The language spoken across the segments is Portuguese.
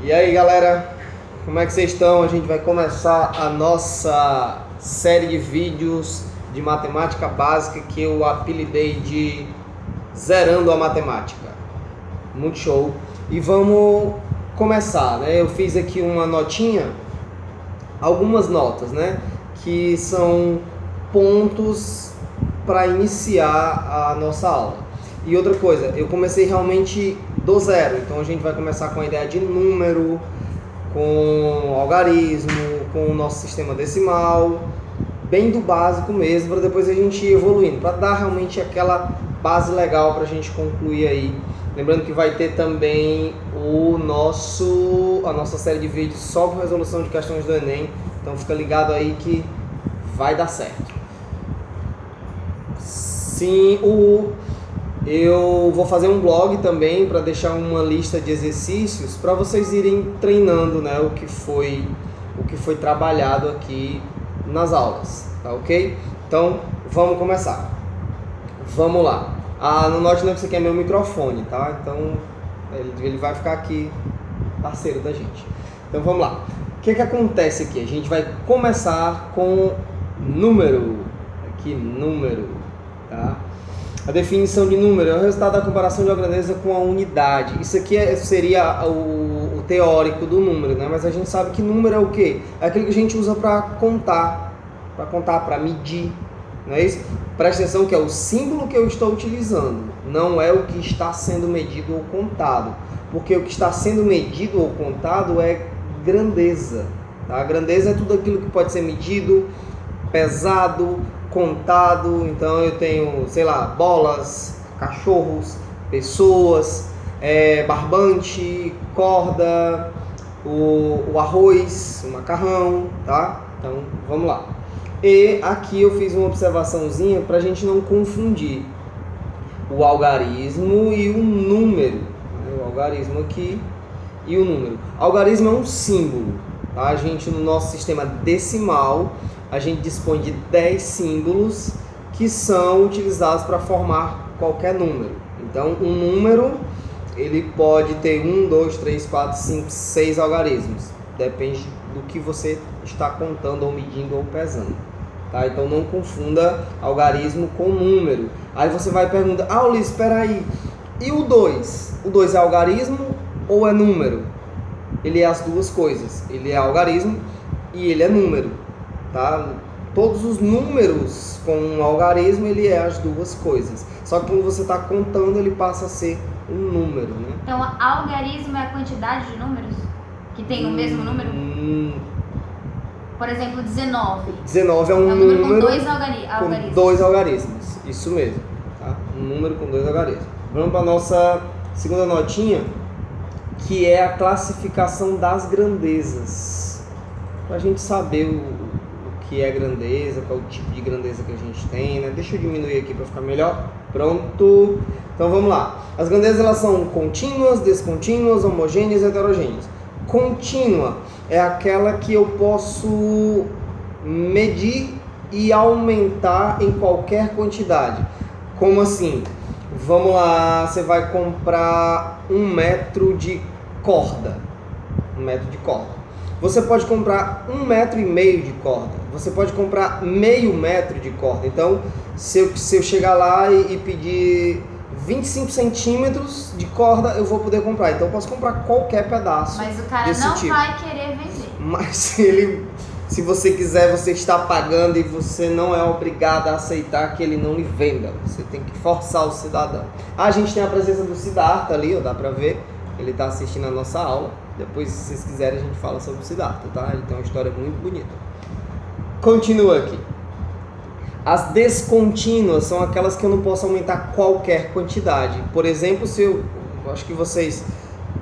E aí galera, como é que vocês estão? A gente vai começar a nossa série de vídeos de matemática básica que eu apelidei de Zerando a Matemática. Muito show! E vamos começar, né? Eu fiz aqui uma notinha, algumas notas, né? Que são pontos para iniciar a nossa aula. E outra coisa, eu comecei realmente do zero, então a gente vai começar com a ideia de número, com algarismo, com o nosso sistema decimal, bem do básico mesmo, para depois a gente ir evoluindo, para dar realmente aquela base legal para a gente concluir aí. Lembrando que vai ter também a nossa série de vídeos só com resolução de questões do Enem, então fica ligado aí que vai dar certo. Sim, eu vou fazer um blog também para deixar uma lista de exercícios para vocês irem treinando, né, o que foi trabalhado aqui nas aulas, tá ok? Então vamos começar. Vamos lá. Não note não que isso aqui é meu microfone, tá? Então ele vai ficar aqui parceiro da gente. Então vamos lá. O que acontece aqui? A gente vai começar com número. Aqui número, tá? A definição de número é o resultado da comparação de uma grandeza com a unidade. Isso aqui seria o teórico do número, né? Mas a gente sabe que número é o quê? É aquilo que a gente usa para contar, para medir, não é isso? Presta atenção que é o símbolo que eu estou utilizando, não é o que está sendo medido ou contado. Porque o que está sendo medido ou contado é grandeza, tá? A grandeza é tudo aquilo que pode ser medido, pesado, contado. Então eu tenho, sei lá, bolas, cachorros, pessoas, barbante, corda, o arroz, o macarrão, tá? Então vamos lá. E aqui eu fiz uma observaçãozinha para a gente não confundir o algarismo e o número, né? O algarismo aqui e o número. Algarismo é um símbolo, tá? A gente, no nosso sistema decimal, a gente dispõe de 10 símbolos que são utilizados para formar qualquer número. Então, um número, ele pode ter 1, 2, 3, 4, 5, 6 algarismos. Depende do que você está contando, ou medindo, ou pesando. Tá? Então, não confunda algarismo com número. Aí você vai perguntar, Ulisses, espera aí, e o 2? O 2 é algarismo ou é número? Ele é as duas coisas. Ele é algarismo e ele é número. Tá? Todos os números com um algarismo, ele é as duas coisas. Só que quando você está contando, ele passa a ser um número, né? Então, algarismo é a quantidade de números que tem o mesmo número? Por exemplo, 19. 19 é um número número com dois algarismos. Com dois algarismos. Isso mesmo. Tá? Um número com dois algarismos. Vamos para a nossa segunda notinha, que é a classificação das grandezas. Para a gente saber o que é grandeza, qual é o tipo de grandeza que a gente tem, né? Deixa eu diminuir aqui para ficar melhor. Pronto. Então vamos lá. As grandezas, elas são contínuas, descontínuas, homogêneas e heterogêneas. Contínua é aquela que eu posso medir e aumentar em qualquer quantidade. Como assim? Vamos lá, você vai comprar 1 metro de corda. 1 metro de corda. Você pode comprar 1,5 metro de corda. Você pode comprar meio metro de corda. Então, se eu chegar lá e pedir 25 centímetros de corda, eu vou poder comprar. Então, eu posso comprar qualquer pedaço. Mas o cara desse não tipo. vai querer vender. Mas se você quiser, você está pagando e você não é obrigado a aceitar que ele não lhe venda. Você tem que forçar o cidadão. A gente tem a presença do Siddhartha ali, ó, dá pra ver. Ele está assistindo a nossa aula. Depois, se vocês quiserem, a gente fala sobre o Siddhartha, tá? Ele tem uma história muito bonita. Continua aqui. As descontínuas são aquelas que eu não posso aumentar qualquer quantidade. Por exemplo, eu acho que vocês,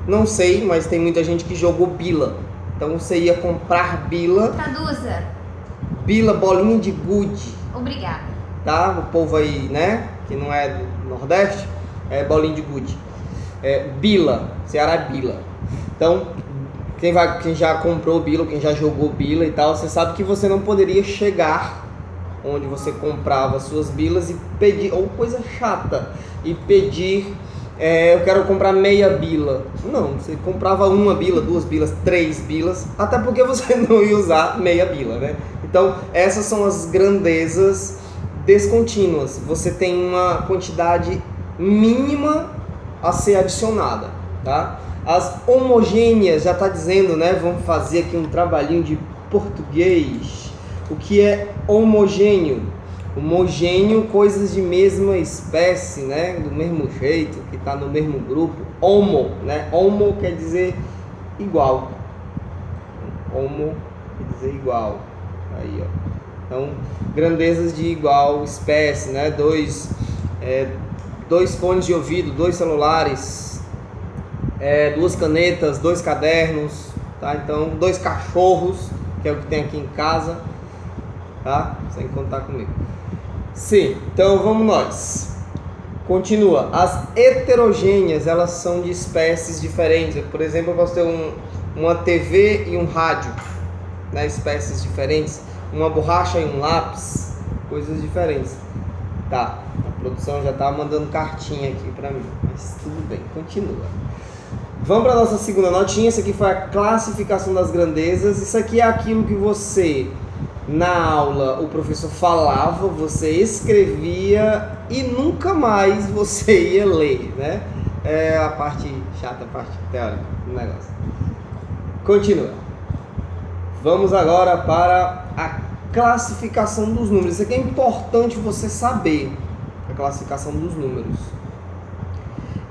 não sei, mas tem muita gente que jogou bila. Então você ia comprar bila. Traduza. Bila, bolinha de gude. Obrigada. Tá? O povo aí, né, que não é do Nordeste, é bolinha de gude. Bila, Ceará é bila. Então, quem já comprou bila, quem já jogou bila e tal, você sabe que você não poderia chegar onde você comprava suas bilas e pedir, ou coisa chata, e pedir eu quero comprar meia bila. Não, você comprava uma bila, 2 bilas, 3 bilas, até porque você não ia usar meia bila, né? Então, essas são as grandezas descontínuas. Você tem uma quantidade mínima a ser adicionada, tá? As homogêneas, já está dizendo, né? Vamos fazer aqui um trabalhinho de português. O que é homogêneo? Homogêneo, coisas de mesma espécie, né? Do mesmo jeito, que está no mesmo grupo. Homo, né? Homo quer dizer igual. Homo quer dizer igual. Aí, ó. Então, grandezas de igual espécie, né? Dois fones de ouvido, 2 celulares, 2 canetas, 2 cadernos, tá? Então, 2 cachorros, que é o que tem aqui em casa, tá? Sem contar comigo. Sim, então vamos nós. Continua. As heterogêneas, elas são de espécies diferentes. Por exemplo, eu posso ter uma TV e um rádio, né? Espécies diferentes. Uma borracha e um lápis, coisas diferentes. Tá, a produção já tá mandando cartinha aqui pra mim, mas tudo bem, continua. Vamos para nossa segunda notinha. Isso aqui foi a classificação das grandezas. Isso aqui é aquilo que você, na aula, o professor falava, você escrevia e nunca mais você ia ler, né? É a parte chata, a parte teórica do negócio. Continua. Vamos agora para a classificação dos números. Isso aqui é importante você saber, a classificação dos números.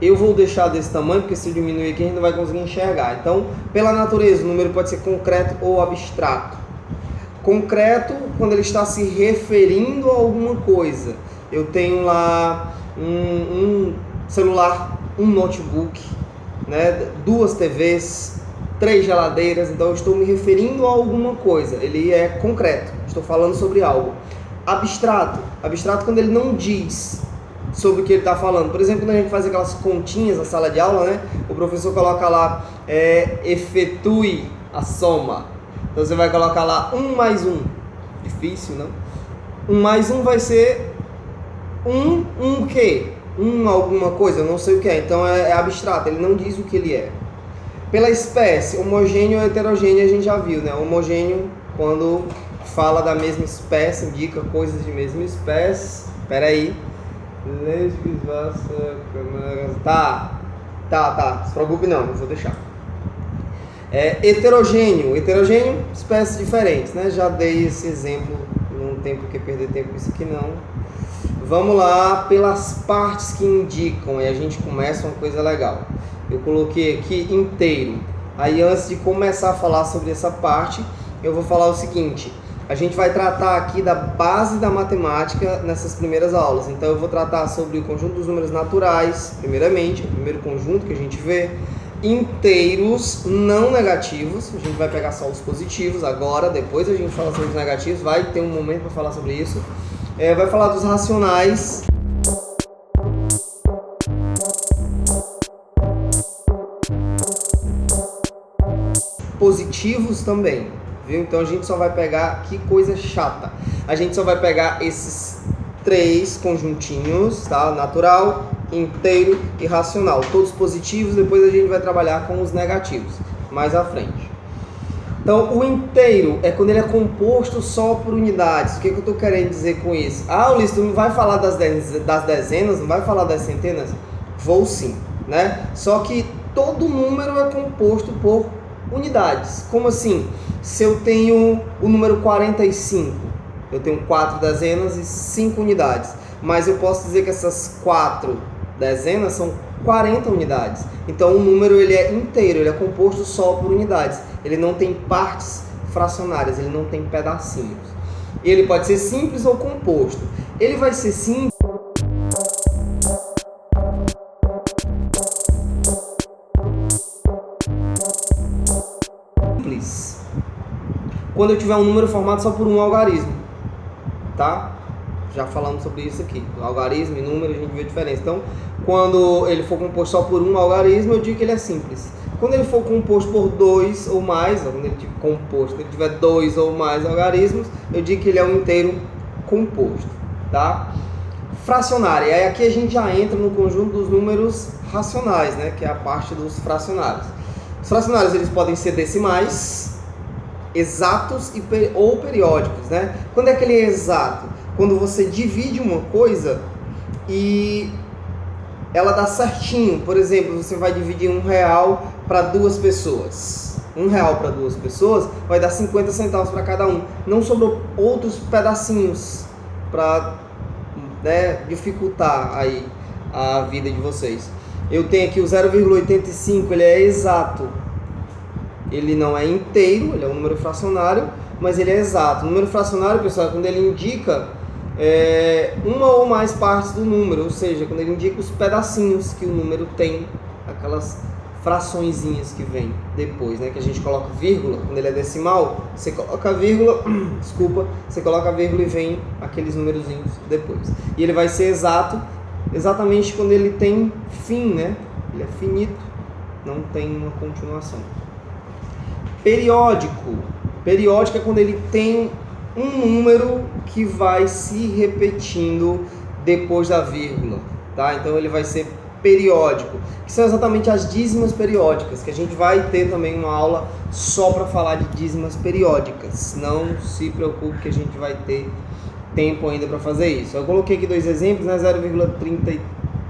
Eu vou deixar desse tamanho, porque se eu diminuir aqui a gente não vai conseguir enxergar. Então, pela natureza, o número pode ser concreto ou abstrato. Concreto, quando ele está se referindo a alguma coisa. Eu tenho lá um celular, um notebook, né, 2 TVs, 3 geladeiras, então eu estou me referindo a alguma coisa. Ele é concreto, estou falando sobre algo. Abstrato quando ele não diz sobre o que ele está falando. Por exemplo, quando a gente faz aquelas continhas na sala de aula, né? O professor coloca lá, efetue a soma. Então você vai colocar lá 1 mais 1. Difícil, não? 1 mais 1 vai ser o quê? Alguma coisa, eu não sei o que é. Então é abstrato, ele não diz o que ele é. Pela espécie, homogêneo ou heterogêneo a gente já viu, né? Homogêneo, quando fala da mesma espécie, indica coisas de mesma espécie. Espera aí. Tá. Se preocupe não, vou deixar. Heterogêneo, espécies diferentes, né? Já dei esse exemplo, não tem por que perder tempo com isso aqui não. Vamos lá pelas partes que indicam, e a gente começa uma coisa legal. Eu coloquei aqui inteiro. Aí antes de começar a falar sobre essa parte, eu vou falar o seguinte. A gente vai tratar aqui da base da matemática nessas primeiras aulas. Então eu vou tratar sobre o conjunto dos números naturais, primeiramente, o primeiro conjunto que a gente vê. Inteiros não negativos, a gente vai pegar só os positivos agora, depois a gente fala sobre os negativos, vai ter um momento para falar sobre isso. Vai falar dos racionais. Positivos também, viu? Então a gente só vai pegar, que coisa chata, a gente só vai pegar esses 3 conjuntinhos, tá? Natural, inteiro e racional, todos positivos. Depois a gente vai trabalhar com os negativos mais à frente. Então o inteiro é quando ele é composto só por unidades. O que eu estou querendo dizer com isso? Ulisses, tu não vai falar das dezenas, não vai falar das centenas? Vou sim, né? Só que todo número é composto por unidades. Como assim? Se eu tenho o número 45, eu tenho 4 dezenas e 5 unidades, mas eu posso dizer que essas 4 dezenas são 40 unidades. Então o número ele é inteiro, ele é composto só por unidades. Ele não tem partes fracionárias, ele não tem pedacinhos. Ele pode ser simples ou composto. Ele vai ser simples quando eu tiver um número formado só por um algarismo, tá? Já falamos sobre isso aqui. Algarismo e número, a gente vê a diferença. Então, quando ele for composto só por um algarismo, eu digo que ele é simples. Quando ele for composto por 2 ou mais, quando ele tiver 2 ou mais algarismos, eu digo que ele é um inteiro composto, tá? fracionária. E aí aqui a gente já entra no conjunto dos números racionais, né? Que é a parte dos fracionários. Os fracionários eles podem ser decimais, exatos ou periódicos, né? Quando é que ele é exato? Quando você divide uma coisa e ela dá certinho. Por exemplo, você vai dividir R$1 para 2 pessoas. R$1 para 2 pessoas vai dar 50 centavos para cada um. Não sobrou outros pedacinhos para, né, dificultar aí a vida de vocês. Eu tenho aqui o 0,85, ele é exato. Ele não é inteiro, ele é um número fracionário, mas ele é exato. O número fracionário, pessoal, é quando ele indica uma ou mais partes do número, ou seja, quando ele indica os pedacinhos que o número tem, aquelas fraçõezinhas que vem depois, né, que a gente coloca vírgula. Quando ele é decimal, você coloca vírgula, desculpa, você coloca vírgula e vem aqueles numerozinhos depois. E ele vai ser exato exatamente quando ele tem fim, né? Ele é finito, não tem uma continuação. Periódico. Periódico é quando ele tem um número que vai se repetindo depois da vírgula, tá? Então ele vai ser periódico, que são exatamente as dízimas periódicas, que a gente vai ter também uma aula só para falar de dízimas periódicas. Não se preocupe que a gente vai ter tempo ainda para fazer isso. Eu coloquei aqui 2 exemplos, né?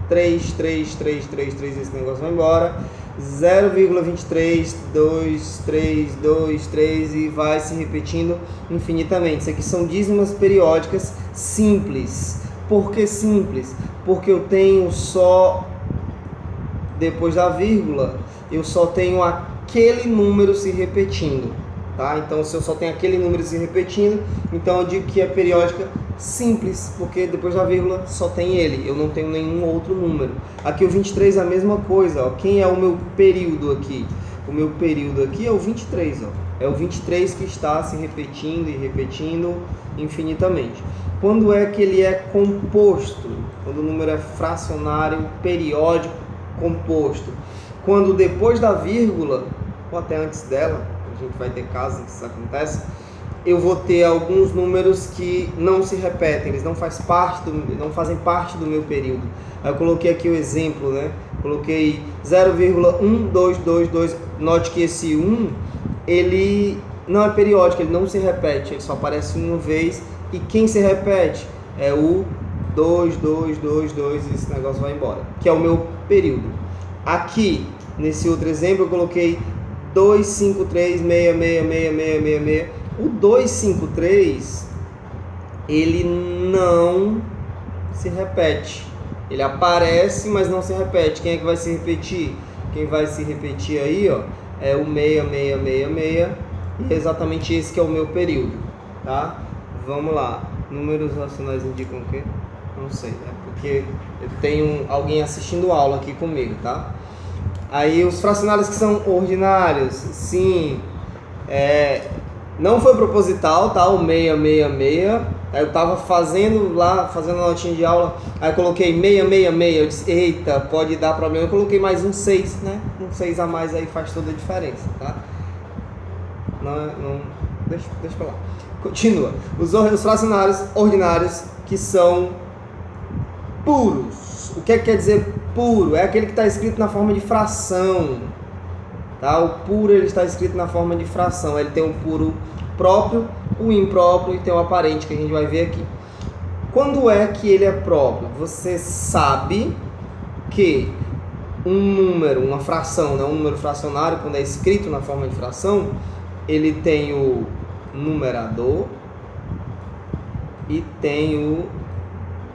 0,33333, esse negócio vai embora. 0,232323 e vai se repetindo infinitamente. Isso aqui são dízimas periódicas simples. Por que simples? Porque eu tenho só, depois da vírgula, eu só tenho aquele número se repetindo, tá? Então, se eu só tenho aquele número se repetindo, então eu digo que é periódica simples, porque depois da vírgula só tem ele, eu não tenho nenhum outro número. Aqui o 23 é a mesma coisa, ó. Quem é o meu período aqui? O meu período aqui é o 23, ó. É o 23 que está se repetindo e repetindo infinitamente. Quando é que ele é composto? Quando o número é fracionário, periódico, composto. Quando depois da vírgula, ou até antes dela, a gente vai ter casos em que isso acontece, eu vou ter alguns números que não se repetem, eles não fazem parte do meu período. Aí eu coloquei aqui o exemplo, né? Coloquei 0,1222. Note que esse 1, ele não é periódico, ele não se repete, ele só aparece uma vez. E quem se repete é o 2222, e esse negócio vai embora, que é o meu período. Aqui, nesse outro exemplo, eu coloquei 253666666. O 253, ele não se repete. Ele aparece, mas não se repete. Quem é que vai se repetir? Quem vai se repetir aí, ó, é o 6666. E é exatamente esse que é o meu período, tá? Vamos lá. Números racionais indicam o quê? Não sei, né? Porque eu tenho alguém assistindo aula aqui comigo, tá? Aí os fracionários que são ordinários, sim, não foi proposital, tá? O 666. Aí eu tava fazendo a notinha de aula, aí eu coloquei 666. Eu disse, eita, pode dar problema. Eu coloquei mais um 6, né? Um 6 a mais aí faz toda a diferença, tá? Deixa pra lá. Continua. Os fracionários ordinários que são puros. O que é que quer dizer puro? É aquele que está escrito na forma de fração. Tá? O puro ele está escrito na forma de fração. Ele tem o puro próprio, o impróprio e tem o aparente, que a gente vai ver aqui. Quando é que ele é próprio? Você sabe que um número, uma fração, né? Um número fracionário, quando é escrito na forma de fração, ele tem o numerador e tem o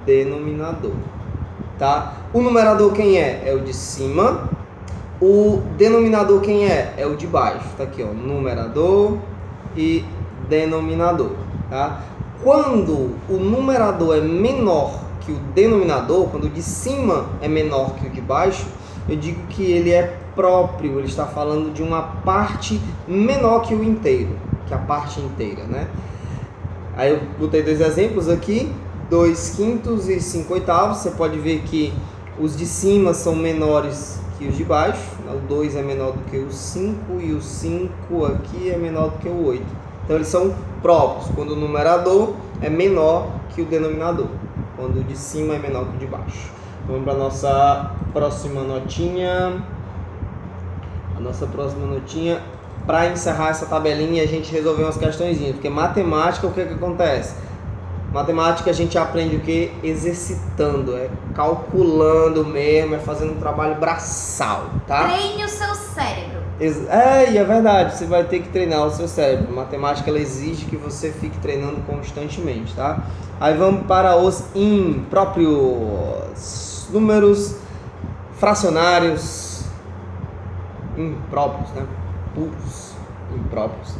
denominador, tá? O numerador quem é? É o de cima. O denominador quem é? É o de baixo. Tá aqui, ó, numerador e denominador, tá? Quando o numerador é menor que o denominador, quando o de cima é menor que o de baixo, eu digo que ele é próprio, ele está falando de uma parte menor que o inteiro, que a parte inteira, né? Aí eu botei 2 exemplos aqui, 2/5 e 5/8. Você pode ver que os de cima são menores que os de baixo, o 2 é menor do que o 5 e o 5 aqui é menor do que o 8. Então eles são próprios, quando o numerador é menor que o denominador. quando o de cima é menor que o de baixo. Vamos para a nossa próxima notinha. A nossa próxima notinha, para encerrar essa tabelinha, a gente resolveu umas questõezinhas, porque matemática, o que acontece? Matemática a gente aprende o que? Exercitando, é calculando mesmo, é fazendo um trabalho braçal, tá? Treine o seu cérebro. E é verdade, você vai ter que treinar o seu cérebro. A matemática ela exige que você fique treinando constantemente, tá? Aí vamos para os impróprios. Números fracionários impróprios, né? Puros, impróprios.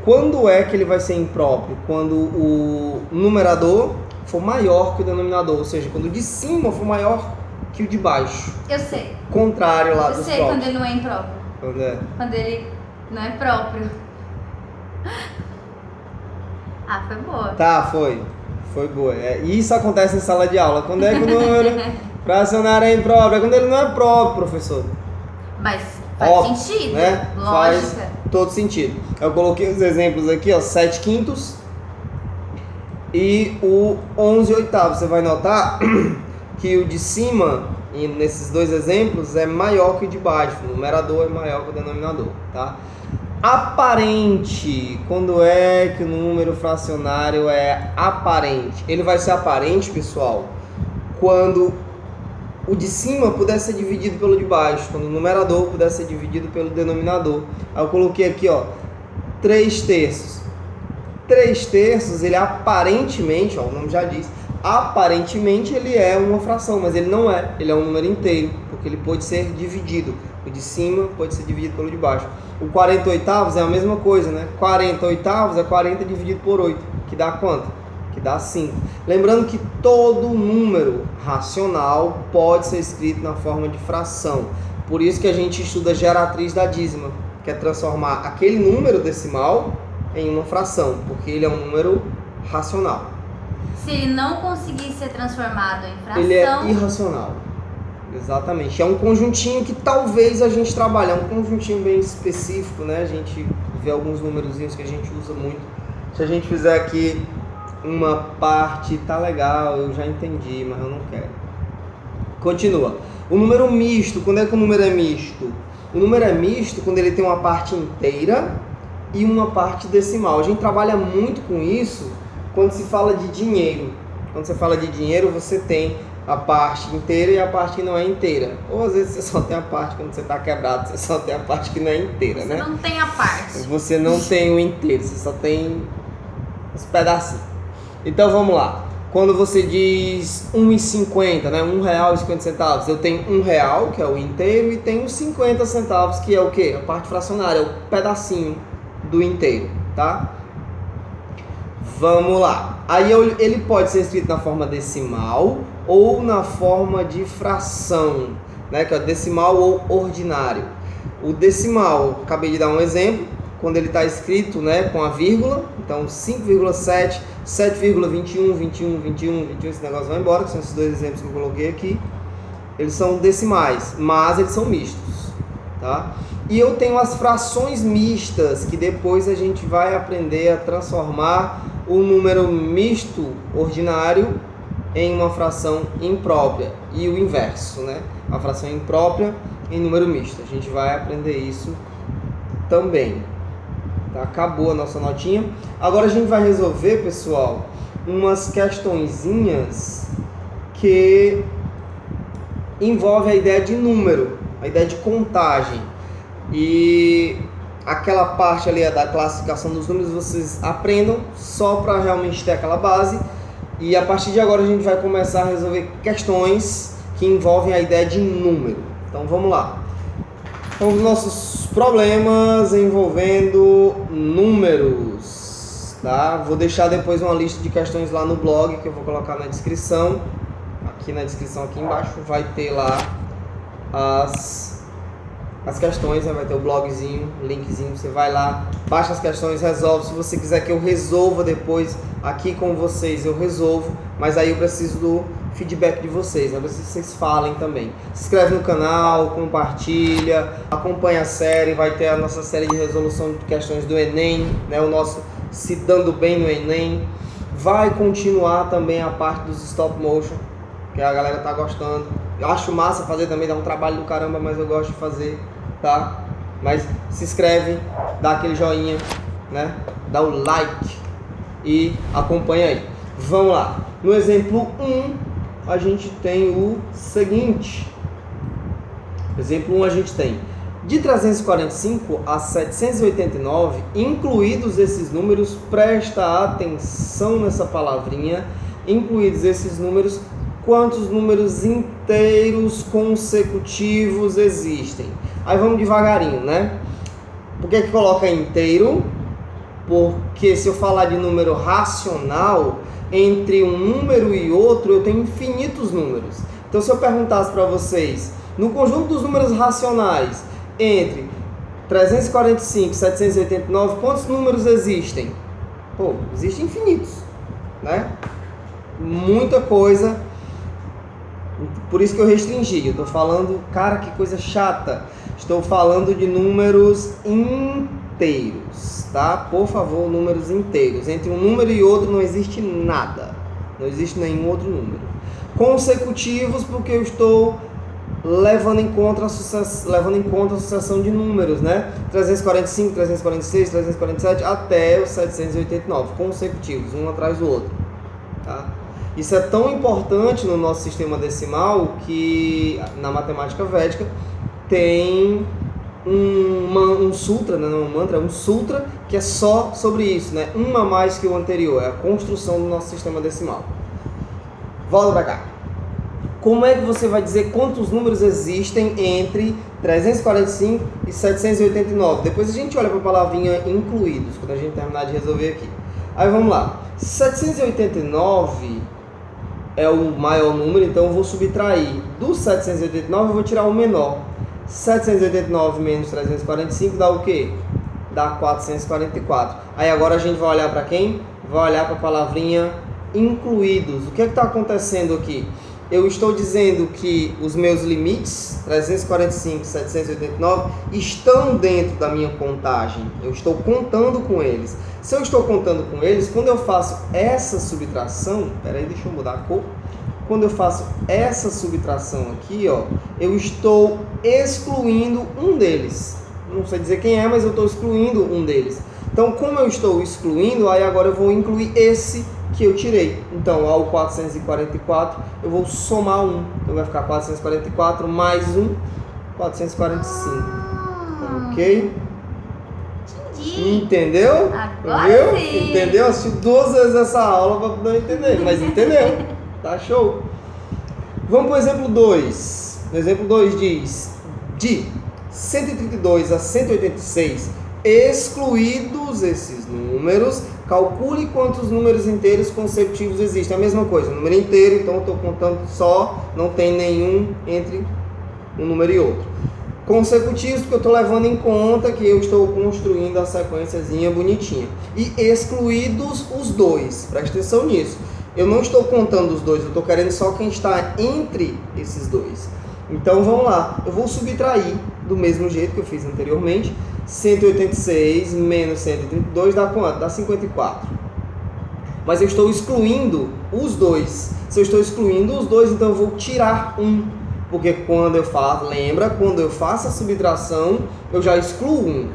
Quando é que ele vai ser impróprio? Quando o numerador for maior que o denominador, ou seja, quando o de cima for maior que o de baixo. Eu sei. Contrário lá dos próprios. Eu sei quando ele não é impróprio. Quando é? Quando ele não é próprio. Ah, foi boa. Tá, foi. Foi boa. Isso acontece em sala de aula. Quando é que o número fracionário é impróprio? É quando ele não é próprio, professor. Mas faz sentido, né? Lógica. Faz todo sentido. Eu coloquei os exemplos aqui, ó, 7 quintos e o 11 oitavos. Você vai notar que o de cima, nesses dois exemplos, é maior que o de baixo. O numerador é maior que o denominador, tá? Aparente, quando é que o número fracionário é aparente? Ele vai ser aparente, pessoal, quando o de cima puder ser dividido pelo de baixo, quando o numerador puder ser dividido pelo denominador. Aí eu coloquei aqui, ó, 3 terços. 3 terços, ele aparentemente, ó, o nome já diz, aparentemente ele é uma fração, mas ele não é, ele é um número inteiro, porque ele pode ser dividido. O de cima pode ser dividido pelo de baixo. O 40 oitavos é a mesma coisa, né? 40 oitavos é 40 dividido por 8, que dá quanto? Que dá 5. Lembrando que todo número racional pode ser escrito na forma de fração. Por isso que a gente estuda geratriz da dízima, que é transformar aquele número decimal em uma fração, porque ele é um número racional. Se ele não conseguir ser transformado em fração... Ele é irracional. Exatamente. É um conjuntinho que talvez a gente trabalhe, é um conjuntinho bem específico, né? A gente vê alguns numerozinhos que a gente usa muito. Se a gente fizer aqui uma parte, tá legal, eu já entendi, mas eu não quero. Continua. O número misto, quando é que o número é misto? O número é misto quando ele tem uma parte inteira e uma parte decimal. A gente trabalha muito com isso quando se fala de dinheiro. Quando você fala de dinheiro, você tem a parte inteira e a parte que não é inteira. Ou às vezes você só tem a parte quando você está quebrado, você só tem a parte que não é inteira, né? Você não tem a parte. Você não tem o inteiro, você só tem os pedacinhos. Então vamos lá. Quando você diz 1,50, né? R$1,50, eu tenho R$1, que é o inteiro, e tenho 50 centavos, que é o quê? A parte fracionária, é o pedacinho do inteiro, tá? Vamos lá. Aí ele pode ser escrito na forma decimal ou na forma de fração, né? Que é decimal ou ordinário. O decimal, acabei de dar um exemplo, quando ele está escrito, né, com a vírgula, então 5,7, 7,21, 21, 21, 21, esse negócio vai embora, que são esses dois exemplos que eu coloquei aqui. Eles são decimais, mas eles são mistos, tá? E eu tenho as frações mistas, que depois a gente vai aprender a transformar o número misto ordinário em uma fração imprópria, e o inverso, né? A fração imprópria em número misto. A gente vai aprender isso também. Tá? Acabou a nossa notinha. Agora a gente vai resolver, pessoal, umas questõezinhas que envolvem a ideia de número, a ideia de contagem. E aquela parte ali da classificação dos números vocês aprendam só para realmente ter aquela base. E a partir de agora a gente vai começar a resolver questões que envolvem a ideia de número. Então vamos lá. Então, os nossos problemas envolvendo números, tá? Vou deixar depois uma lista de questões lá no blog que eu vou colocar na descrição. Aqui na descrição, aqui embaixo, vai ter lá as questões, né? Vai ter o blogzinho, linkzinho, você vai lá, baixa as questões, resolve. Se você quiser que eu resolva depois aqui com vocês, eu resolvo, mas aí eu preciso do feedback de vocês, né? Eu preciso que vocês falem também. Se inscreve no canal, compartilha, acompanha a série, vai ter a nossa série de resolução de questões do Enem, né? O nosso Se Dando Bem no Enem. Vai continuar também a parte dos stop motion, que a galera tá gostando. Eu acho massa fazer também, dá um trabalho do caramba, mas eu gosto de fazer, tá? Mas se inscreve, dá aquele joinha, né? Dá o like e acompanha aí. Vamos lá. No exemplo 1, a gente tem o seguinte. No exemplo 1 a gente tem de 345 a 789, incluídos esses números, presta atenção nessa palavrinha, incluídos esses números, quantos números inteiros consecutivos existem? Aí vamos devagarinho, né? Por que coloca inteiro? Porque se eu falar de número racional, entre um número e outro eu tenho infinitos números. Então se eu perguntasse para vocês, no conjunto dos números racionais, entre 345 e 789, quantos números existem? Pô, existem infinitos, né? Muita coisa. Por isso que eu restringi. Eu estou falando, cara, que coisa chata. Estou falando de números inteiros, tá? Por favor, números inteiros. Entre um número e outro não existe nada. Não existe nenhum outro número. Consecutivos, porque eu estou levando em conta a sucessão de números, né? 345, 346, 347 até os 789, consecutivos, um atrás do outro, tá? Isso é tão importante no nosso sistema decimal que na matemática védica tem um sutra, né? Não um mantra, é um sutra que é só sobre isso, né? Um a mais que o anterior, é a construção do nosso sistema decimal. Volta pra cá. Como é que você vai dizer quantos números existem entre 345 e 789? Depois a gente olha para a palavrinha incluídos, quando a gente terminar de resolver aqui. Aí vamos lá. 789 é o maior número, então eu vou subtrair do 789, eu vou tirar o menor. 789 menos 345 dá o quê? Dá 444. Aí agora a gente vai olhar para quem? Vai olhar para a palavrinha incluídos. O que é que está acontecendo aqui? Eu estou dizendo que os meus limites, 345 e 789, estão dentro da minha contagem. Eu estou contando com eles. Se eu estou contando com eles, quando eu faço essa subtração... Peraí, deixa eu mudar a cor. Quando eu faço essa subtração aqui, ó, eu estou excluindo um deles. Não sei dizer quem é, mas eu estou excluindo um deles. Então, como eu estou excluindo, aí agora eu vou incluir esse que eu tirei. Então, ao 444, eu vou somar 1. Então, vai ficar 444 mais 1, 445. Ok? Entendi. Entendeu? Agora viu? sim. Entendeu? Assisti 2 vezes essa aula para poder entender, mas entendeu? Tá show. Vamos para o exemplo 2. No exemplo 2 diz, de 132 a 186, excluídos esses números, calcule quantos números inteiros consecutivos existem. A mesma coisa, número inteiro, então eu estou contando só, não tem nenhum entre um número e outro. Consecutivos, porque eu estou levando em conta que eu estou construindo a sequenciazinha bonitinha. E excluídos os dois, presta atenção nisso. Eu não estou contando os dois, eu estou querendo só quem está entre esses dois. Então vamos lá, eu vou subtrair do mesmo jeito que eu fiz anteriormente. 186 menos 132 dá quanto? Dá 54. Mas eu estou excluindo os dois. Se eu estou excluindo os dois, então eu vou tirar um. Porque quando eu faço, lembra, quando eu faço a subtração, eu já excluo um.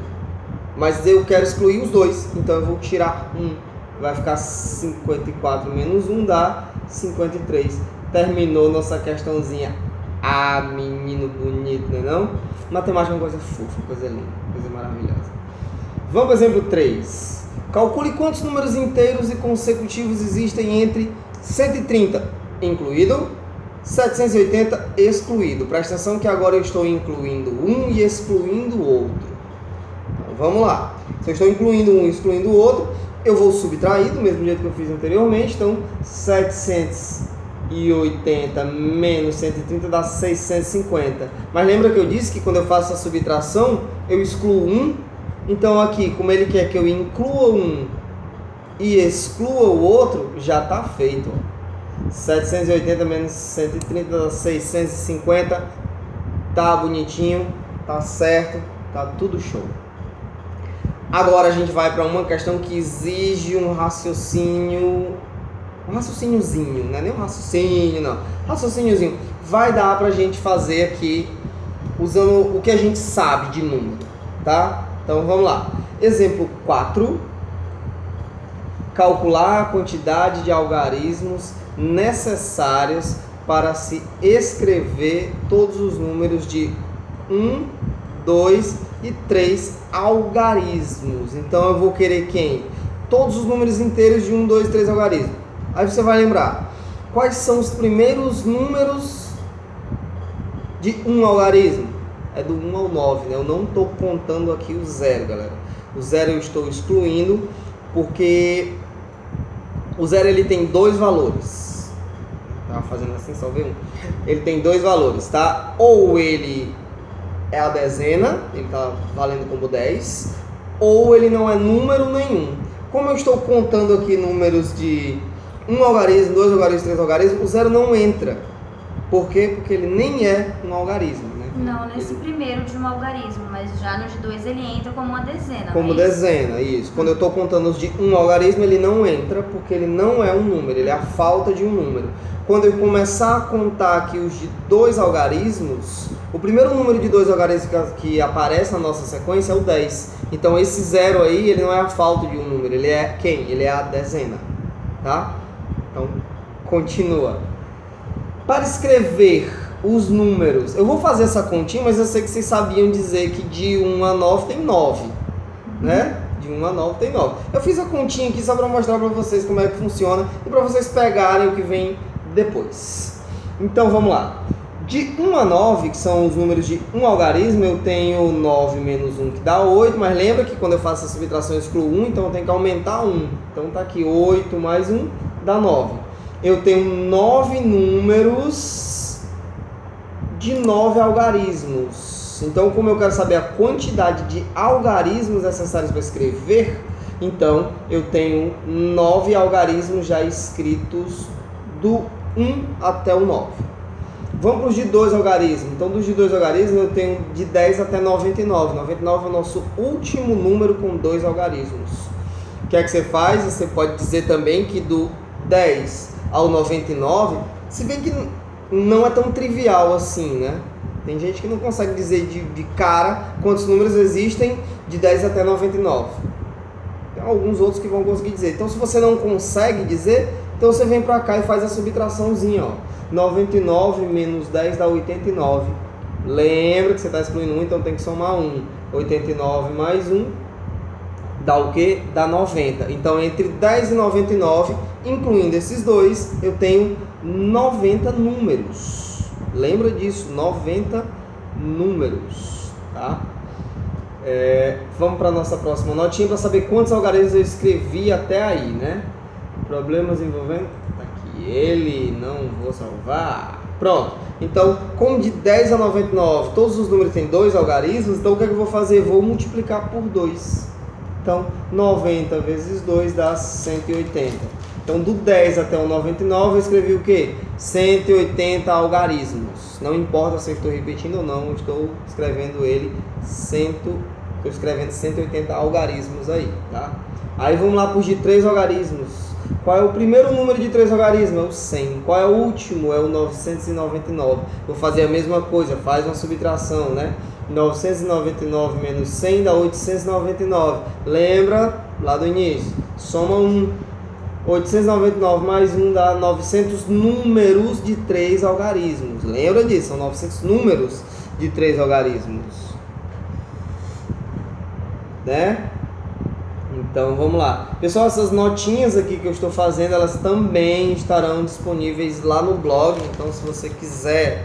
Mas eu quero excluir os dois, então eu vou tirar um. Vai ficar 54 menos 1 dá 53. Terminou nossa questãozinha. Ah, menino bonito, não é não? Matemática é uma coisa fofa, coisa linda, coisa maravilhosa. Vamos para o exemplo 3. Calcule quantos números inteiros e consecutivos existem entre 130, incluído, 780, excluído. Presta atenção que agora eu estou incluindo um e excluindo o outro. Então, vamos lá. Se eu estou incluindo um e excluindo o outro, eu vou subtrair do mesmo jeito que eu fiz anteriormente. Então, 780 menos 130 dá 650. Mas lembra que eu disse que quando eu faço a subtração, eu excluo um? Então aqui, como ele quer que eu inclua um e exclua o outro, já está feito. 780 menos 130 dá 650. Tá bonitinho, tá certo, tá tudo show. Agora a gente vai para uma questão que exige um raciocínio um racocíniozinho, não é nem um raciocínio, não. Raciocíniozinho. Vai dar pra gente fazer aqui, usando o que a gente sabe de número, tá? Então vamos lá. Exemplo 4. Calcular a quantidade de algarismos necessários para se escrever todos os números de 1, 2 e 3 algarismos. Então eu vou querer quem? Todos os números inteiros de 1, 2 e 3 algarismos. Aí você vai lembrar quais são os primeiros números de um algarismo. É do 1 ao 9, né? Eu não estou contando aqui o 0, galera. O 0 eu estou excluindo porque o 0 ele tem dois valores. Tava fazendo assim, só ver um. Ele tem dois valores, tá? Ou ele é a dezena, ele tá valendo como 10, ou ele não é número nenhum. Como eu estou contando aqui números de um algarismo, dois algarismos, três algarismos, o 0 não entra. Por quê? Porque ele nem é um algarismo, né? Não, nesse primeiro de um algarismo, mas já no de 2 ele entra como uma dezena. Como dezena, isso. Quando eu estou contando os de um algarismo, ele não entra porque ele não é um número, ele é a falta de um número. Quando eu começar a contar aqui os de dois algarismos, o primeiro número de dois algarismos que aparece na nossa sequência é o 10. Então esse 0 aí, ele não é a falta de um número, ele é quem? Ele é a dezena, tá? Então, continua. Para escrever os números, eu vou fazer essa continha, mas eu sei que vocês sabiam dizer que de 1 a 9 tem 9, né? De 1 a 9 tem 9. Eu fiz a continha aqui só para mostrar para vocês como é que funciona e para vocês pegarem o que vem depois. Então vamos lá. De 1 a 9, que são os números de um algarismo, eu tenho 9 menos 1 que dá 8, mas lembra que quando eu faço a subtração eu excluo 1, então eu tenho que aumentar 1. Então tá aqui 8 mais 1 dá 9. Eu tenho 9 números de 9 algarismos. Então, como eu quero saber a quantidade de algarismos necessários para escrever, então eu tenho 9 algarismos já escritos do 1 até o 9. Vamos para os de 2 algarismos. Então, dos de 2 algarismos, eu tenho de 10 até 99. 99 é o nosso último número com 2 algarismos. O que é que você faz? Você pode dizer também que do 10 ao 99, se bem que não é tão trivial assim, né? Tem gente que não consegue dizer de cara quantos números existem de 10 até 99. Tem alguns outros que vão conseguir dizer. Então, se você não consegue dizer, então você vem para cá e faz a subtraçãozinha, ó. 99 menos 10 dá 89. Lembra que você está excluindo 1, então tem que somar 1. 89 mais 1 dá o quê? Dá 90. Então, entre 10 e 99, incluindo esses dois, eu tenho 90 números. Lembra disso? 90 números, tá? Vamos para a nossa próxima notinha para saber quantos algarismos eu escrevi até aí, né? Problemas envolvendo... Tá aqui ele, não vou salvar. Pronto. Então, como de 10 a 99, todos os números têm dois algarismos, então o que é que eu vou fazer? Vou multiplicar por 2. Então, 90 vezes 2 dá 180. Então, do 10 até o 99, eu escrevi o quê? 180 algarismos. Não importa se eu estou repetindo ou não, eu estou escrevendo estou escrevendo 180 algarismos aí, tá? Aí vamos lá para os de 3 algarismos. Qual é o primeiro número de 3 algarismos? É o 100. Qual é o último? É o 999. Vou fazer a mesma coisa, faz uma subtração, né? 999 menos 100 dá 899. Lembra lá do início? Soma 1. 899 mais 1 dá 900 números de 3 algarismos. Lembra disso? São 900 números de 3 algarismos. Né? Então vamos lá. Pessoal, essas notinhas aqui que eu estou fazendo, elas também estarão disponíveis lá no blog. Então, se você quiser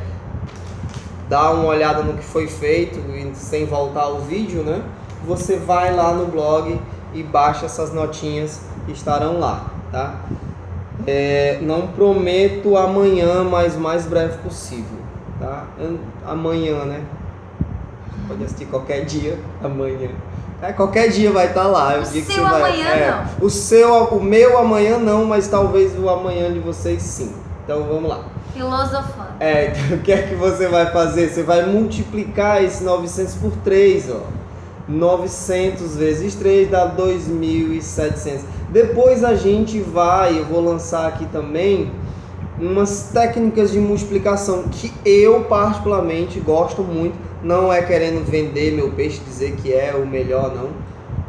dar uma olhada no que foi feito sem voltar ao vídeo, né? Você vai lá no blog e baixa essas notinhas que estarão lá, tá? Não prometo amanhã, mas o mais breve possível, tá? Amanhã, né? Pode assistir qualquer dia, amanhã. Qualquer dia vai estar lá. O dia que seu amanhã não. O meu amanhã não, mas talvez o amanhã de vocês sim. Então vamos lá. Filosofando. Então, o que é que você vai fazer? Você vai multiplicar esse 900 por 3, ó. 900 vezes 3 dá 2.700. Depois a gente vai, eu vou lançar aqui também umas técnicas de multiplicação que eu particularmente gosto muito. Não é querendo vender meu peixe, dizer que é o melhor, não.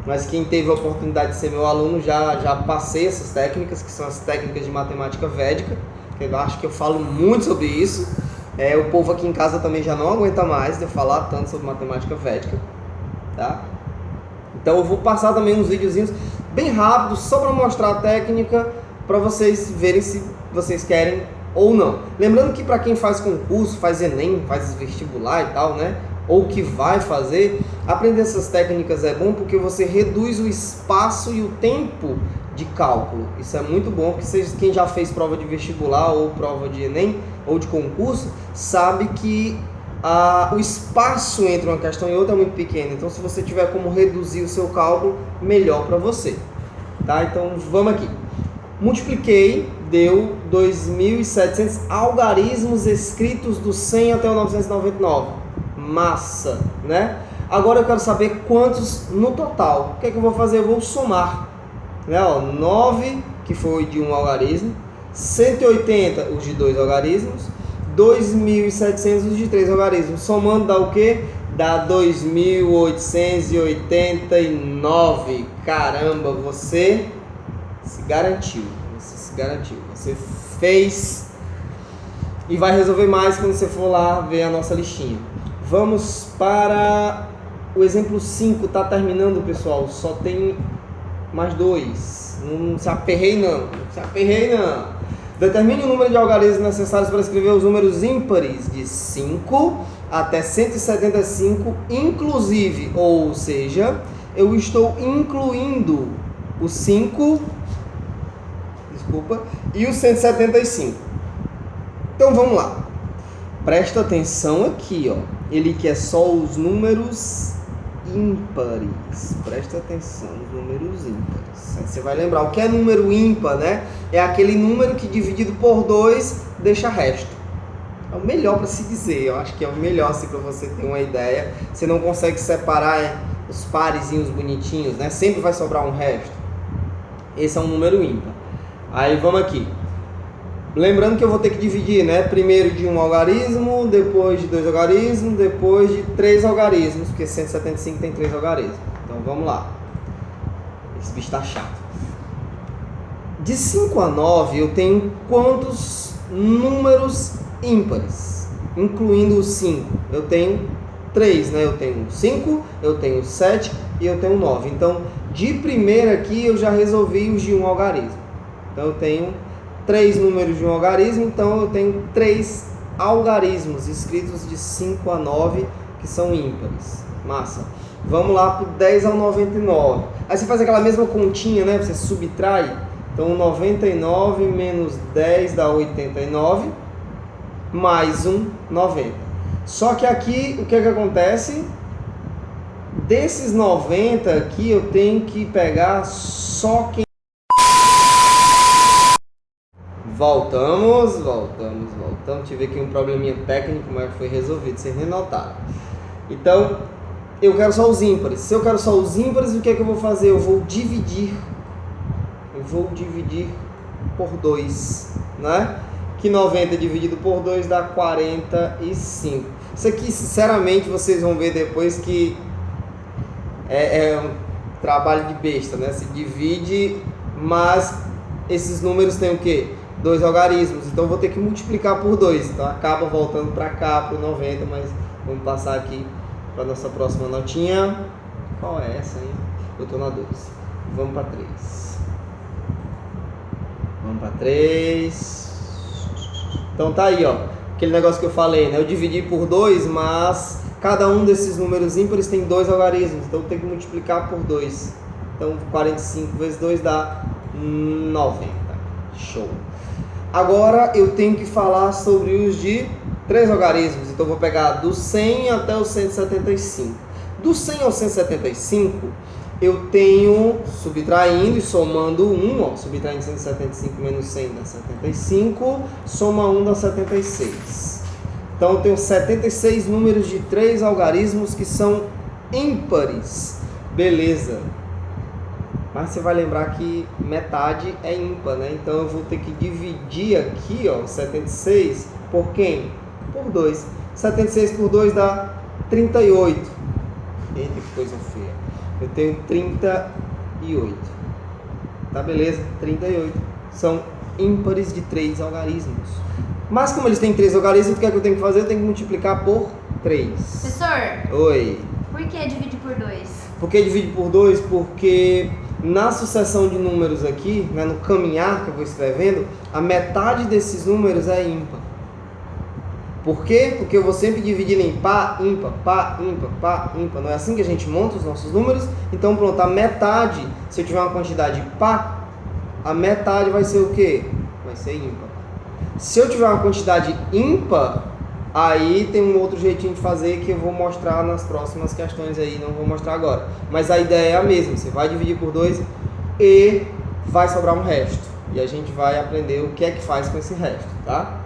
Mas quem teve a oportunidade de ser meu aluno, já passei essas técnicas, que são as técnicas de matemática védica. Eu acho que eu falo muito sobre isso. O povo aqui em casa também já não aguenta mais de eu falar tanto sobre matemática védica, tá? Então eu vou passar também uns videozinhos bem rápidos, só para mostrar a técnica, para vocês verem se vocês querem ou não. Lembrando que para quem faz concurso, faz Enem, faz vestibular e tal, né? Ou que vai fazer, aprender essas técnicas é bom porque você reduz o espaço e o tempo de cálculo. Isso é muito bom, porque quem já fez prova de vestibular ou prova de Enem ou de concurso, sabe que o espaço entre uma questão e outra é muito pequeno. Então, se você tiver como reduzir o seu cálculo, melhor para você. Tá? Então, vamos aqui. Multipliquei, deu 2.700 algarismos escritos do 100 até o 999. Massa, né? Agora eu quero saber quantos no total. O que é que eu vou fazer? Eu vou somar. Né? 9, que foi de um algarismo, 180 os de 2 algarismos, 2.700 os de 3 algarismos. Somando dá o quê? Dá 2.889. Caramba, você se garantiu. Você fez e vai resolver mais quando você for lá ver a nossa listinha. Vamos para o exemplo 5. Tá terminando, pessoal. Só tem mais 2. Não se aperrei não. Determine o número de algarismos necessários para escrever os números ímpares de 5 até 175, inclusive. Ou seja, eu estou incluindo o 5, e o 175. Então vamos lá. Presta atenção aqui, ó. Ele quer só os números ímpares. Presta atenção nos números ímpares. Aí você vai lembrar o que é número ímpar, né? É aquele número que dividido por 2 deixa resto. É o melhor para se dizer. Eu acho que é o melhor assim para você ter uma ideia. Você não consegue separar os parezinhos bonitinhos, né? Sempre vai sobrar um resto. Esse é um número ímpar. Aí vamos aqui. Lembrando que eu vou ter que dividir, né? Primeiro de um algarismo, depois de 2 algarismos, depois de 3 algarismos, porque 175 tem 3 algarismos. Então vamos lá. Esse bicho tá chato. De 5 a 9 eu tenho quantos números ímpares? Incluindo o 5. Eu tenho 3, né? Eu tenho 5, eu tenho 7 e eu tenho 9. Então, de primeira aqui eu já resolvi os de um algarismo. Então eu tenho 3 números de um algarismo, então eu tenho 3 algarismos escritos de 5 a 9 que são ímpares. Massa. Vamos lá para o 10 ao 99. Aí você faz aquela mesma continha, né? Você subtrai. Então 99 menos 10 dá 89, mais um 90. Só que aqui o que é que acontece? Desses 90 aqui eu tenho que pegar só quem... Voltamos. Tive aqui um probleminha técnico, mas foi resolvido, vocês nem notaram. Então, eu quero só os ímpares. Se eu quero só os ímpares, o que é que eu vou fazer? Eu vou dividir por 2, né? Que 90 dividido por 2 dá 45. Isso aqui, sinceramente, vocês vão ver depois que é um trabalho de besta, né? Se divide, mas esses números têm o quê? 2 algarismos, então eu vou ter que multiplicar por 2, então acaba voltando para cá, para o 90, mas vamos passar aqui para nossa próxima notinha. Qual é essa, hein? Eu estou na 2. Vamos para 3. Então tá aí, ó, aquele negócio que eu falei, né? Eu dividi por 2, mas cada um desses números ímpares tem 2 algarismos, então eu tenho que multiplicar por 2. Então 45 vezes 2 dá 90. Show! Agora eu tenho que falar sobre os de 3 algarismos, então eu vou pegar do 100 até o 175. Do 100 ao 175, eu tenho, subtraindo e somando 1, ó, subtraindo 175 menos 100 dá 75, soma 1 dá 76. Então eu tenho 76 números de 3 algarismos que são ímpares. Beleza. Mas você vai lembrar que metade é ímpar, né? Então eu vou ter que dividir aqui, ó, 76 por quem? Por 2. 76 por 2 dá 38. Eita, que coisa feia. Eu tenho 38. Tá, beleza? 38. São ímpares de 3 algarismos. Mas como eles têm 3 algarismos, o que é que eu tenho que fazer? Eu tenho que multiplicar por 3. Professor. Oi. Por que divide por 2? Por que divide por 2? Porque na sucessão de números aqui, né, no caminhar que eu vou escrevendo, a metade desses números é ímpar. Por quê? Porque eu vou sempre dividindo em par, ímpar, par, ímpar, par, ímpar. Não é assim que a gente monta os nossos números? Então pronto, a metade, se eu tiver uma quantidade par, a metade vai ser o quê? Vai ser ímpar. Se eu tiver uma quantidade ímpar, aí tem um outro jeitinho de fazer que eu vou mostrar nas próximas questões aí, não vou mostrar agora. Mas a ideia é a mesma, você vai dividir por 2 e vai sobrar um resto. E a gente vai aprender o que é que faz com esse resto, tá?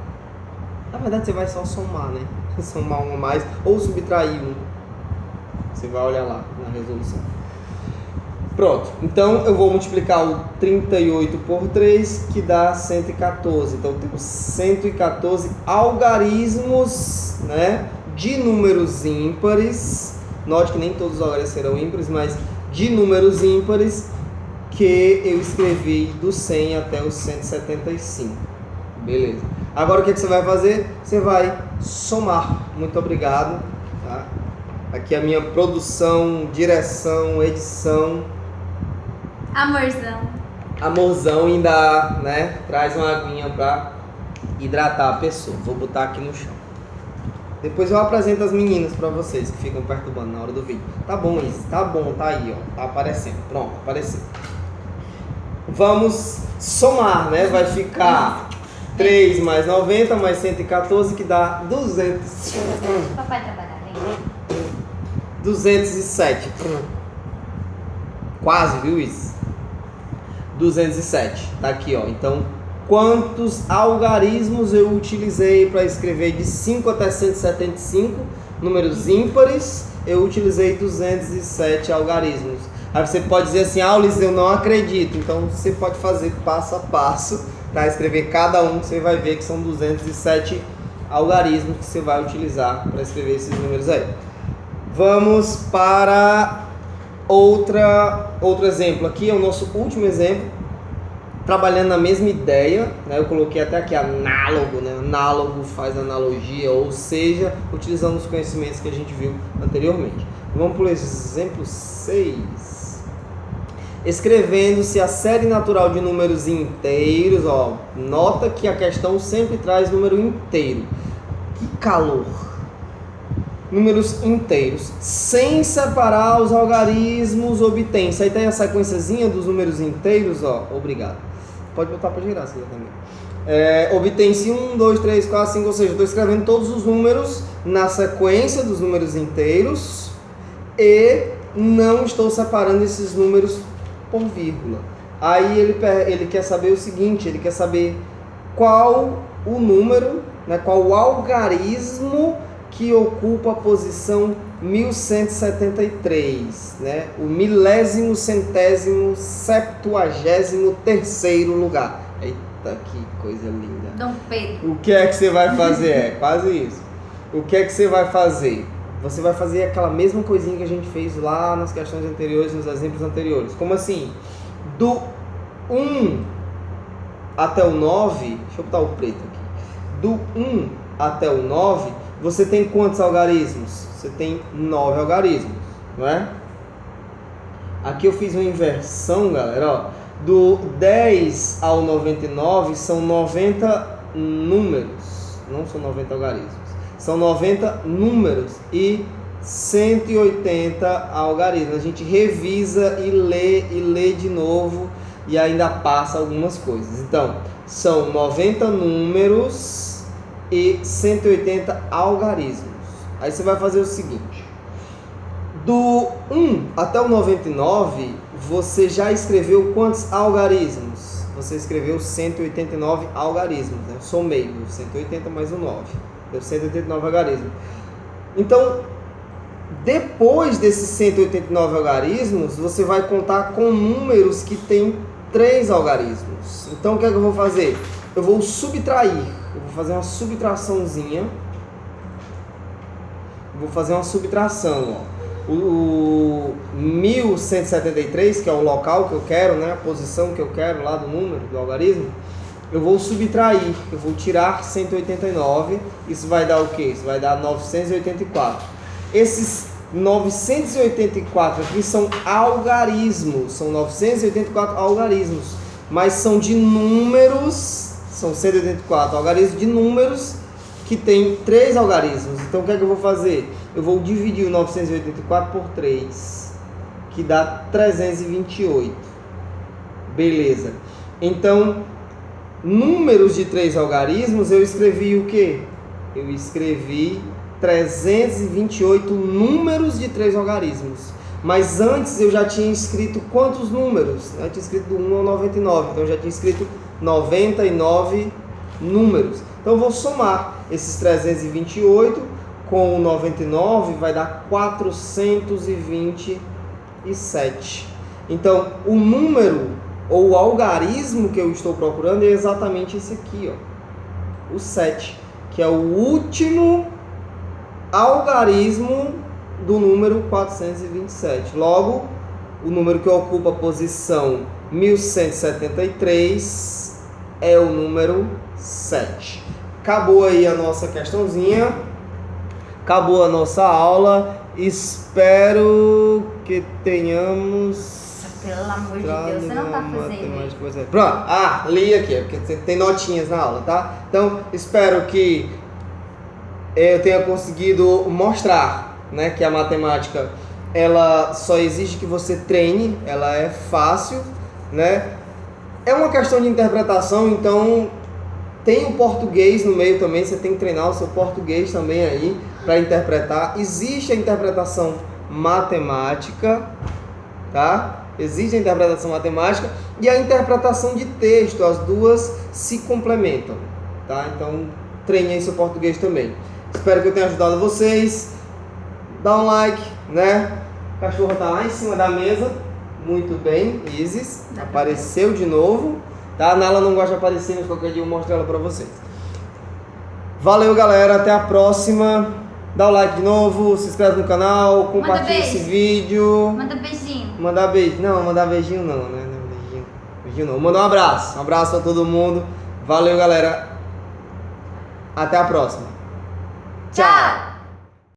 Na verdade você vai só somar, né? Somar um a mais ou subtrair um. Você vai olhar lá na resolução. Pronto, então eu vou multiplicar o 38 por 3, que dá 114. Então temos 114 algarismos, né, de números ímpares. Note que nem todos os algarismos serão ímpares, mas de números ímpares que eu escrevi do 100 até o 175. Beleza. Agora o que você vai fazer? Você vai somar. Muito obrigado. Tá? Aqui a minha produção, direção, edição. Amorzão. Amorzão ainda, né? Traz uma aguinha pra hidratar a pessoa. Vou botar aqui no chão. Depois eu apresento as meninas pra vocês que ficam perturbando na hora do vídeo. Tá bom isso, tá bom, tá aí, ó. Tá aparecendo. Pronto, apareceu. Vamos somar, né? Vai ficar 3 mais 90 mais 114, que dá 200. Papai trabalhar, hein? 207. Quase, viu isso? 207. Tá aqui, ó. Então, quantos algarismos eu utilizei para escrever de 5 até 175, números ímpares, eu utilizei 207 algarismos. Aí você pode dizer assim, Ulisses, eu não acredito. Então, você pode fazer passo a passo, tá? Escrever cada um, que você vai ver que são 207 algarismos que você vai utilizar para escrever esses números aí. Vamos para outro exemplo. Aqui é o nosso último exemplo, trabalhando na mesma ideia, né? Eu coloquei até aqui análogo, né? Análogo faz analogia, ou seja, utilizando os conhecimentos que a gente viu anteriormente. Vamos para o exemplo 6. Escrevendo-se a série natural de números inteiros, ó, nota que a questão sempre traz número inteiro. Que calor! Números inteiros, sem separar os algarismos, obtém-se. Aí tem a sequenciazinha dos números inteiros, ó. Obrigado. Pode botar para girar, se quiser também. Obtém-se 1, 2, 3, 4, 5, ou seja, estou escrevendo todos os números na sequência dos números inteiros e não estou separando esses números por vírgula. Aí ele quer saber o seguinte, ele quer saber qual o número, né, qual o algarismo que ocupa a posição 1173, né? O 1000°, lugar. Eita, que coisa linda. Dom Pedro. O que é que você vai fazer? É quase isso. O que é que você vai fazer? Você vai fazer aquela mesma coisinha que a gente fez lá nas questões anteriores, nos exemplos anteriores. Como assim? Do 1 até o 9, deixa eu botar o preto aqui. Do 1 até o 9, você tem quantos algarismos? Você tem 9 algarismos, não é? Aqui eu fiz uma inversão, galera, ó. Do 10 ao 99 são 90 números, não são 90 algarismos. São 90 números e 180 algarismos. A gente revisa e lê de novo e ainda passa algumas coisas. Então, são 90 números e 180 algarismos. Aí você vai fazer o seguinte. Do 1 até o 99, você já escreveu quantos algarismos? Você escreveu 189 algarismos, né? Somei 180 mais o 9. Deu 189 algarismos. Então, Depois desses 189 algarismos, você vai contar com números que têm 3 algarismos. Então o que é que eu vou fazer? Eu vou subtrair. Eu vou fazer uma subtraçãozinha. Vou fazer uma subtração, ó. O 1173, que é o local que eu quero, né, a posição que eu quero lá do número, do algarismo, eu vou subtrair, eu vou tirar 189, isso vai dar o quê? Isso vai dar 984. Esses 984 aqui são algarismos, são 984 algarismos, mas são de números, são 184 algarismos de números que tem 3 algarismos. Então o que é que eu vou fazer? Eu vou dividir o 984 por 3, que dá 328. Beleza. Então, números de 3 algarismos, eu escrevi o quê? Eu escrevi 328 números de 3 algarismos. Mas antes eu já tinha escrito quantos números? Eu tinha escrito do 1 ao 99. Então eu já tinha escrito 99 números. Então eu vou somar esses 328 com o 99, vai dar 427. Então o número ou o algarismo que eu estou procurando é exatamente esse aqui, ó, o 7, que é o último algarismo do número 427. Logo, o número que ocupa a posição 1173 é o número 7. Acabou aí a nossa questãozinha, acabou a nossa aula. Espero que tenhamos... Pelo amor de Deus, você não tá fazendo. Pronto, li aqui, porque tem notinhas na aula, tá? Então, espero que eu tenha conseguido mostrar, né, que a matemática, ela só exige que você treine, ela é fácil, né? É uma questão de interpretação, então tem o português no meio também, você tem que treinar o seu português também aí para interpretar. Existe a interpretação matemática, tá? Existe a interpretação matemática e a interpretação de texto, as duas se complementam, tá? Então, treine aí seu português também. Espero que eu tenha ajudado vocês. Dá um like, né? O cachorro tá lá em cima da mesa. Muito bem, Isis. Apareceu de novo, tá? A Nala não gosta de aparecer, mas qualquer dia eu mostro ela pra vocês. Valeu, galera. Até a próxima. Dá o like de novo, se inscreve no canal, compartilha esse vídeo. Manda beijinho. Mandar beijo. Não, mandar beijinho não, né? Beijinho não. Manda um abraço. Um abraço pra todo mundo. Valeu, galera. Até a próxima. Tchau.